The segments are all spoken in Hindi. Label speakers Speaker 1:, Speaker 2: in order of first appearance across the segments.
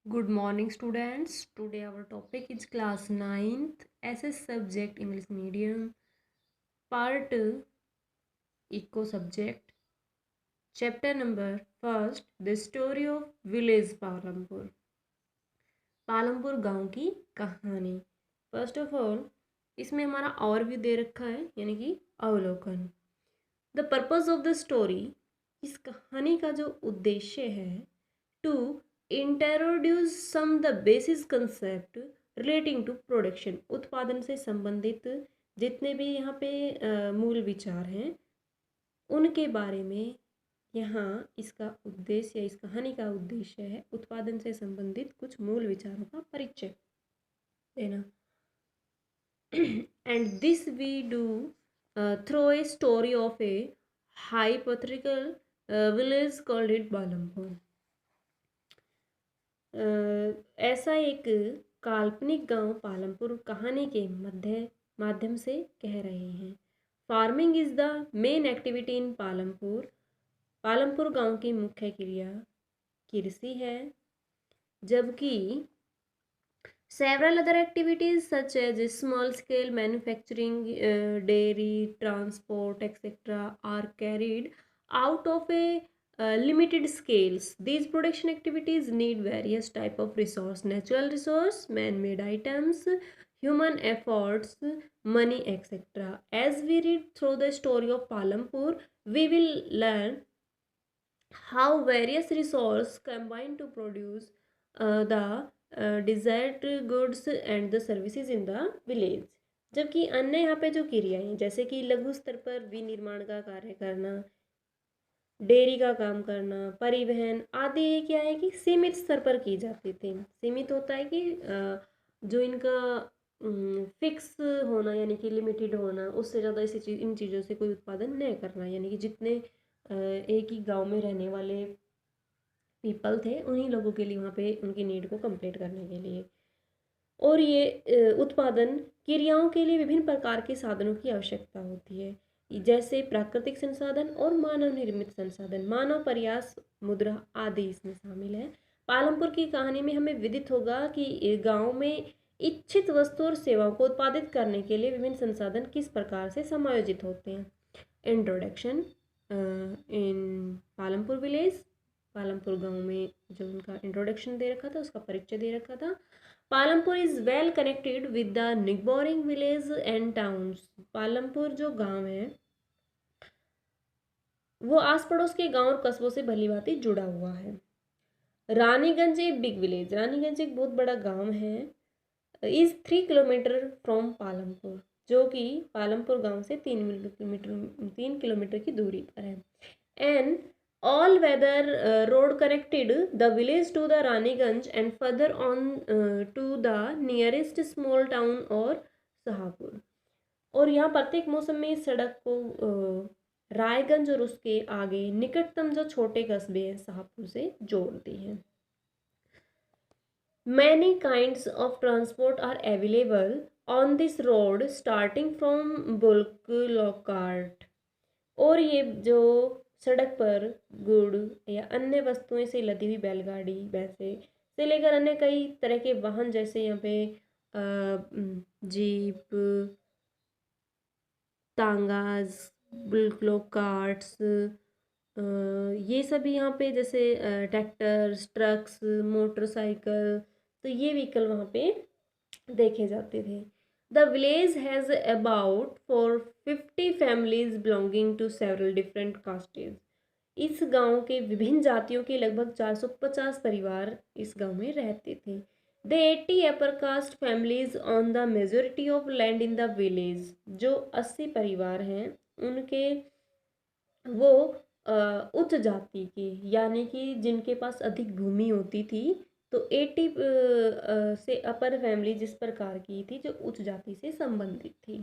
Speaker 1: Good morning, students. Today our topic is class 9th SS subject English medium part eco subject chapter number first the story of village Palampur Palampur गांव की कहानी। फर्स्ट ऑफ ऑल इसमें हमारा और भी दे रखा है यानी कि अवलोकन। The purpose of the story, इस कहानी का जो उद्देश्य है to introduce some the basis concept relating to production, उत्पादन से संबंधित जितने भी यहाँ पे मूल विचार हैं उनके बारे में यहाँ इसका उद्देश्य या इस कहानी का उद्देश्य है उत्पादन से संबंधित कुछ मूल विचारों का परिचय देना। And this we do through a story of a hypothetical village called it Balampur. ऐसा एक काल्पनिक गांव पालमपुर कहानी के माध्यम से कह रहे हैं। Farming is the main activity in Palampur. Palampur गांव की मुख्य क्रिया कृषि है, जबकि several other activities such as small scale manufacturing, dairy, transport, etc. are carried out of a limited scales. These production activities need various type of resource, natural resource, man-made items, human efforts, money, etc. As we read through the story of Palampur, we will learn how various resources combine to produce the desired goods and the services in the village। जबकि अन्य यहाँ पे जो क्रियाएं जैसे कि लघु स्तर पर विनिर्माण का कार्य करना, डेयरी का काम करना, परिवहन आदि, ये क्या है कि सीमित स्तर पर की जाती थी। सीमित होता है कि जो इनका फिक्स होना यानी कि लिमिटेड होना, उससे ज़्यादा इन चीज़ों से कोई उत्पादन नहीं करना, यानी कि जितने एक ही गांव में रहने वाले पीपल थे उन्हीं लोगों के लिए वहाँ पे उनकी नीड को कंप्लीट करने के लिए। और ये उत्पादन क्रियाओं के लिए विभिन्न प्रकार के साधनों की आवश्यकता होती है, जैसे प्राकृतिक संसाधन और मानव निर्मित संसाधन, मानव प्रयास, मुद्रा आदि इसमें शामिल है। पालमपुर की कहानी में हमें विदित होगा कि गांव में इच्छित वस्तु और सेवाओं को उत्पादित करने के लिए विभिन्न संसाधन किस प्रकार से समायोजित होते हैं। Introduction in Palampur village, Palampur गांव में जो उनका इंट्रोडक्शन दे रखा था, उसका परिचय दे रखा था। Palampur is well connected with the neighbouring village and towns. Palampur जो गांव है वो आस पड़ोस के गांव और कस्बों से भली भांति जुड़ा हुआ है। Raniganj a big village, Raniganj एक बहुत बड़ा गांव है, इज 3 किलोमीटर फ्रॉम पालमपुर, जो कि पालमपुर गांव से 3 किलोमीटर की दूरी पर है। And all weather road connected the village to the Raniganj and further on to the nearest small town और शाहपुर। और यहाँ प्रत्येक मौसम में इस सड़क को रायगंज और उसके आगे निकटतम जो छोटे कस्बे हैं शाहपुर से जोड़ती है। Many kinds of transport are available on this road starting from bulk cart। और ये जो सड़क पर गुड़ या अन्य वस्तुएं से लदी हुई बैलगाड़ी, भैंसे से लेकर अन्य कई तरह के वाहन जैसे यहाँ पे जीप, तांगाज, बुल्क कार्ट्स, ये सभी यहाँ पे जैसे ट्रैक्टर्स, ट्रक्स, मोटरसाइकिल, तो ये व्हीकल वहाँ पे देखे जाते थे। The village has about 450 families belonging to several different castes। इस गांव के विभिन्न जातियों के लगभग 450 परिवार इस गांव में रहते थे। The 80 upper caste families on the majority of land in the village। जो 80 परिवार हैं उनके वो उच्च जाति के यानी कि जिनके पास अधिक भूमि होती थी, तो 80 से अपर फैमिली जिस प्रकार की थी जो उच्च जाति से संबंधित थी।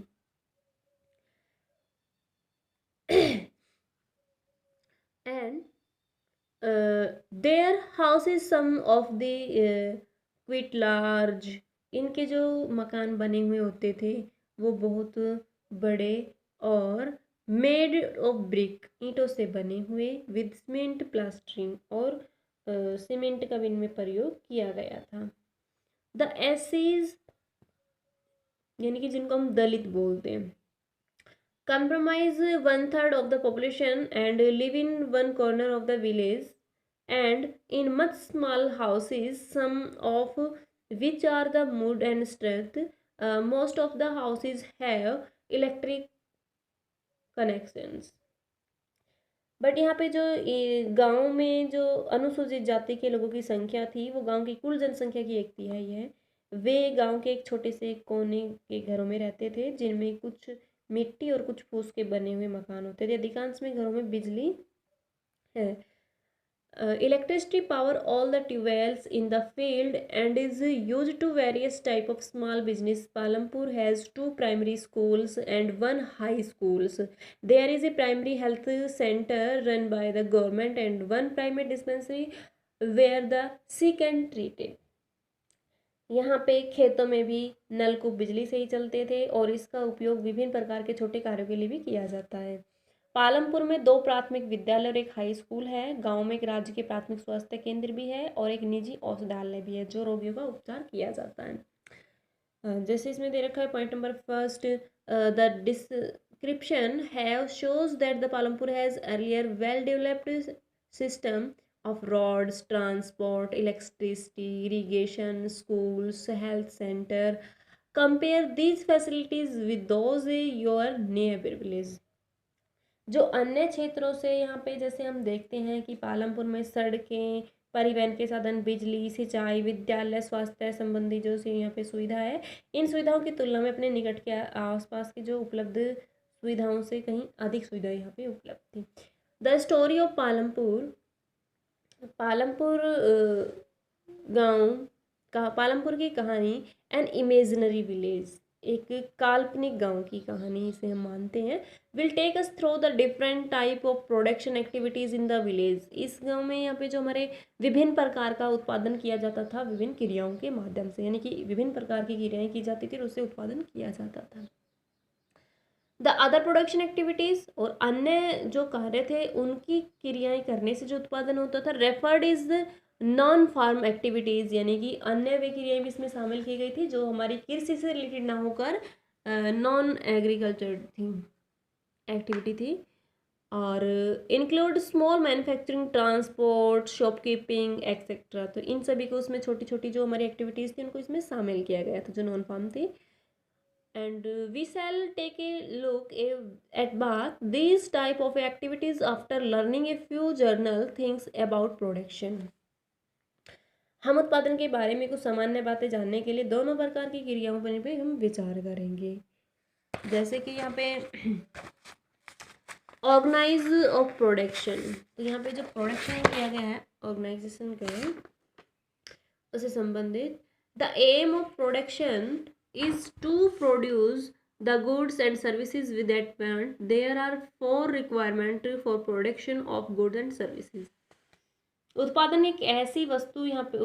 Speaker 1: And their houses some of the quite large. इनके जो मकान बने हुए होते थे वो बहुत बड़े और मेड ऑफ ब्रिक, ईंटों से बने हुए, विद सीमेंट प्लास्टरिंग, और सीमेंट का भी इनमें प्रयोग किया गया था। द एससीज यानी कि जिनको हम दलित बोलते हैं, compromise 1/3 of the population and live in one corner of the village and in much small houses, some of which are the mood and strength. Most of the houses have electric connections. But यहाँ पे जो गांव में जो अनुसूचित जाति के लोगों की संख्या थी वो गांव की कुल जनसंख्या की 1/3 है। वे गांव के एक छोटे से कोने के घरों में रहते थे जिनमें कुछ मिट्टी और कुछ फूस के बने हुए मकान होते थे। अधिकांश में घरों में बिजली है। Electricity power all the tubewells in the field and is used to various type of small business. Palampur has 2 primary schools and 1 high schools. There is a primary health center run by the government and 1 private dispensary where the sick and treated. यहाँ पे खेतों में भी नलकूप बिजली से ही चलते थे और इसका उपयोग विभिन्न प्रकार के छोटे कार्यों के लिए भी किया जाता है। पालमपुर में 2 प्राथमिक विद्यालय और एक हाई स्कूल है। गांव में एक राज्य के प्राथमिक स्वास्थ्य केंद्र भी है और एक निजी औषधालय भी है जो रोगियों का उपचार किया जाता है। जैसे इसमें दे रखा है point number first, the description have shows that the Palampur has earlier well developed system of roads, transport, electricity, irrigation, schools, health center. Compare these facilities with those in your neighbor village. जो अन्य क्षेत्रों से यहाँ पे जैसे हम देखते हैं कि पालमपुर में सड़कें, परिवहन के साधन, बिजली, सिंचाई, विद्यालय, स्वास्थ्य संबंधी जो यहाँ पे सुविधा है, इन सुविधाओं की तुलना में अपने निकट के आसपास की जो उपलब्ध सुविधाओं से कहीं अधिक सुविधा यहाँ पे उपलब्ध थी। The story of Palampur, Palampur गांव का, पालमपुर की कहानी एन इमेजिनरी विलेज, एक काल्पनिक गांव की कहानी इसे हम मानते हैं। Will take us through the different type of production activities in the village. इस गांव में यहाँ पे जो हमारे विभिन्न प्रकार का उत्पादन किया जाता था विभिन्न क्रियाओं के माध्यम से, यानी कि विभिन्न प्रकार की क्रियाएं की जाती थी और उससे उत्पादन किया जाता था। द अदर प्रोडक्शन एक्टिविटीज़, और अन्य जो कार्य थे उनकी क्रियाएं करने से जो उत्पादन होता था, referred is non farm activities, यानी कि अन्य वे क्रियाएं भी इसमें शामिल की गई थी जो हमारी कृषि से रिलेटेड ना होकर नॉन एग्रीकल्चर थी, एक्टिविटी थी। और include small manufacturing, transport, shopkeeping etcetera. तो इन सभी को उसमें छोटी छोटी जो हमारी एक्टिविटीज़ थी उनको इसमें शामिल किया गया था जो नॉन फार्म थी। And we shall take a look at both these type of activities after learning a few general things about production. हम उत्पादन के बारे में कुछ सामान्य बातें जानने के लिए दोनों प्रकार की क्रियाओं पर हम विचार करेंगे। जैसे कि यहाँ पे ऑर्गेनाइज ऑफ प्रोडक्शन, तो यहाँ पे जो प्रोडक्शन किया गया है ऑर्गेनाइजेशन का उससे संबंधित, the aim of production is to produce the goods and services with that plant. There are 4 requirement for production of goods and services. उत्पादन एक ऐसी वस्तु, यहाँ पे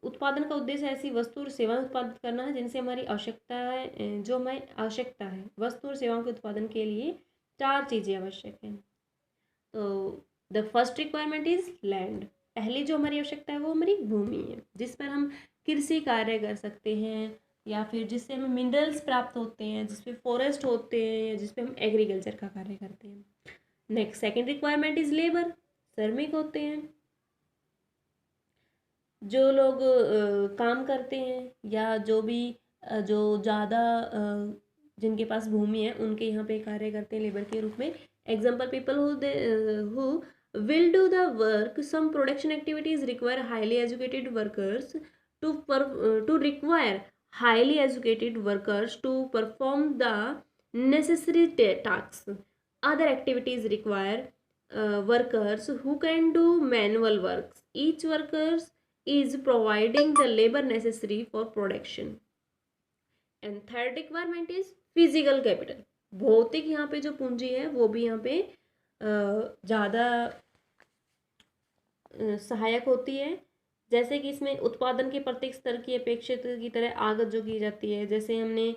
Speaker 1: उत्पादन का उद्देश्य ऐसी वस्तु और सेवा उत्पादित करना है जिनसे हमारी आवश्यकता है, जो हमें आवश्यकता है वस्तु और सेवाओं के उत्पादन के लिए 4 चीज़ें आवश्यक हैं। तो the first requirement is land, पहली जो हमारी आवश्यकता है वो हमारी भूमि है जिस पर हम कृषि कार्य कर सकते हैं या फिर जिससे हमें मिनरल्स प्राप्त होते हैं, जिसपे फॉरेस्ट होते हैं या जिसपे हम एग्रीकल्चर का कार्य करते हैं। Next second requirement is labour, श्रमिक होते हैं जो लोग काम करते हैं या जो भी जो ज़्यादा जिनके पास भूमि है उनके यहाँ पे कार्य करते हैं लेबर के रूप में। Example people who will do the work. Some production activities require highly educated workers to require highly educated workers to perform the necessary tasks. Other activities require workers who can do manual works. Each workers is providing the labor necessary for production. And third requirement is physical capital. भौतिक यहाँ पे जो पूंजी है वो भी यहाँ पे ज़्यादा सहायक होती है। जैसे कि इसमें उत्पादन के प्रत्येक स्तर की अपेक्षित की तरह आगत जो की जाती है, जैसे हमने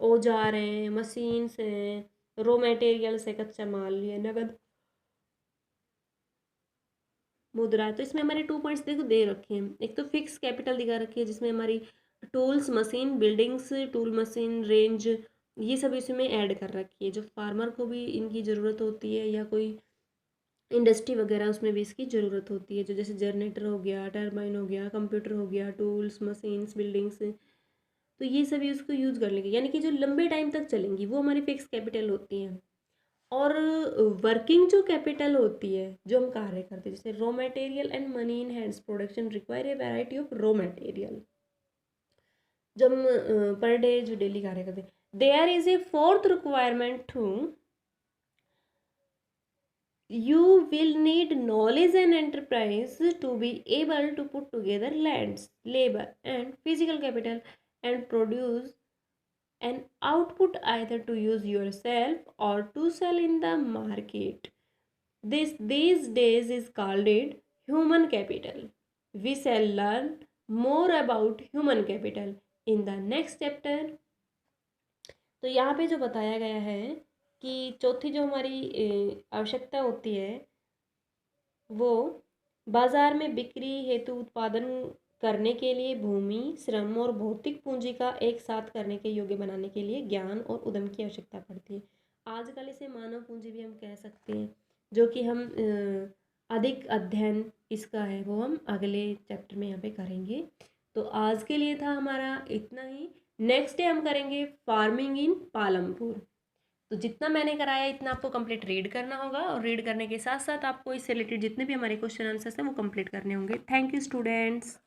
Speaker 1: औजार हैं, मशीन्स हैं, रॉ मटेरियल से कच्चा माल या नगद मुद्रा है। तो इसमें हमारे 2 पॉइंट्स देखो दे रखे हैं। एक तो फिक्स कैपिटल दिखा रखी है जिसमें हमारी tools machine, buildings, tool machine, range, ये सब इसमें ऐड कर रखी है। जो फार्मर को भी इनकी ज़रूरत होती है या कोई इंडस्ट्री वगैरह उसमें भी इसकी ज़रूरत होती है। जो जैसे जनरेटर हो गया, टरबाइन हो गया, कंप्यूटर हो गया, टूल्स मशीन्स, बिल्डिंग्स, तो ये सभी उसको यूज़ कर लेंगे, यानी कि जो लंबे टाइम तक चलेंगी वो हमारी फिक्स कैपिटल होती हैं। और वर्किंग जो कैपिटल होती है, जो हम कार्य करते हैं, जैसे raw material and money in hands production require a variety of raw material, जब हम पर डे जो डेली कार्य करते हैं, there is a fourth requirement to you will need knowledge and enterprise to be able to put together lands, labor and physical capital and produce an output either to use yourself or to sell in the market. This these days is called it human capital. We shall learn more about human capital in the next chapter. तो यहाँ पे जो बताया गया है कि चौथी जो हमारी आवश्यकता होती है वो बाजार में बिक्री हेतु उत्पादन करने के लिए भूमि, श्रम और भौतिक पूंजी का एक साथ करने के योग्य बनाने के लिए ज्ञान और उद्यम की आवश्यकता पड़ती है। आजकल इसे मानव पूंजी भी हम कह सकते हैं, जो कि हम अधिक अध्ययन इसका है वो हम अगले चैप्टर में यहाँ पे करेंगे। तो आज के लिए था हमारा इतना ही। नेक्स्ट डे हम करेंगे फार्मिंग इन पालमपुर। तो जितना मैंने कराया इतना आपको कंप्लीट रीड करना होगा, और रीड करने के साथ साथ आपको इससे रिलेटेड जितने भी हमारे क्वेश्चन आंसर्स हैं वो कंप्लीट करने होंगे। Thank you students.